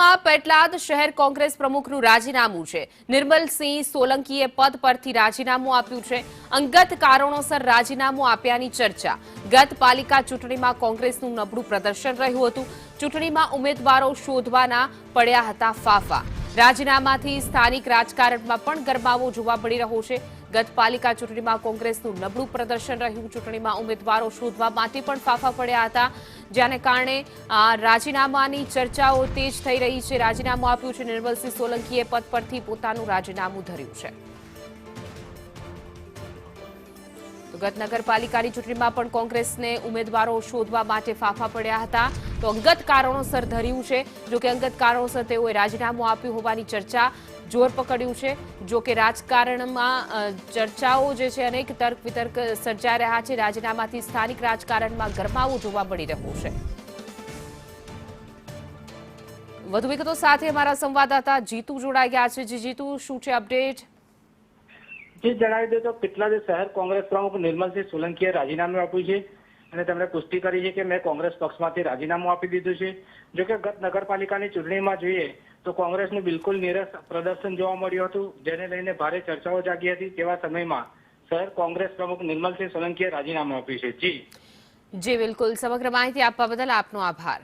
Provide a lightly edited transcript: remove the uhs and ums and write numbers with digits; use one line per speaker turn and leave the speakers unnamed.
રાજ્યમાં પેટલાદ શહેર કોંગ્રેસ પ્રમુખનું રાજીનામું છે। નિર્મલસિંહ સોલંકીએ પદ પરથી રાજીનામું આપ્યું છે। અંગત કારણોસર રાજીનામું આપ્યાની ચર્ચા। ગત પાલિકા ચૂંટણીમાં કોંગ્રેસનું નબળું પ્રદર્શન રહ્યું હતું। ચૂંટણીમાં ઉમેદવારો શોધવાના પડ્યા હતા ફાફા। રાજીનામાથી સ્થાનિક રાજકારણમાં પણ ગરમાવો જોવા મળી રહ્યો છે। ગત પાલિકા ચૂંટણીમાં કોંગ્રેસનું નબળું પ્રદર્શન રહ્યું। ચૂંટણીમાં ઉમેદવારો શોધવા માટે પણ ફાફા પડ્યા હતા, જેને કારણે રાજીનામાની ચર્ચાઓ તેજ થઈ રહી છે। રાજીનામું આપ્યું છે। નિર્મલસિંહ સોલંકીએ પદ પરથી પોતાનું રાજીનામું ધર્યું છે। ગત નગરપાલિકાની ચૂંટણીમાં પણ કોંગ્રેસને ઉમેદવારો શોધવા માટે ફાફા પડ્યા હતા, તો અંગત કારણોસર ધર્યું છે। જો કે અંગત કારણોસર તેઓએ રાજીનામું આપ્યું હોવાની ચર્ચા જોર પકડ્યું છે। જો કે રાજકારણમાં ચર્ચાઓ જે છે અનેક તર્ક વિતર્ક સર્જાઈ રહ્યા છે। રાજીનામાથી સ્થાનિક રાજકારણમાં ગરમાવો જોવા મળી રહ્યો છે। વધુ વિગતો સાથે અમારા સંવાદદાતા જીતુ જોડાઈ ગયા છે। જીતુ, શું છે અપડેટ?
જે જણાવી દો તો પેટલાદ શહેર કોંગ્રેસ પ્રમુખ નિર્મલસિંહ સોલંકીએ રાજીનામું આપ્યું છે અને તેમણે પુષ્ટિ કરી છે કે મેં કોંગ્રેસ પક્ષમાંથી રાજીનામું આપી દીધું છે। જો કે ગત નગરપાલિકાની ચૂંટણીમાં જોઈએ તો કોંગ્રેસનું બિલકુલ નીરસ પ્રદર્શન જોવા મળ્યું હતું, જેને લઈને ભારે ચર્ચાઓ જાગી હતી। તેવા સમયમાં શહેર કોંગ્રેસ પ્રમુખ નિર્મલસિંહ સોલંકીએ રાજીનામું આપ્યું છે। જી
બિલકુલ, સમગ્ર માહિતી આપવા બદલ આપનો આભાર।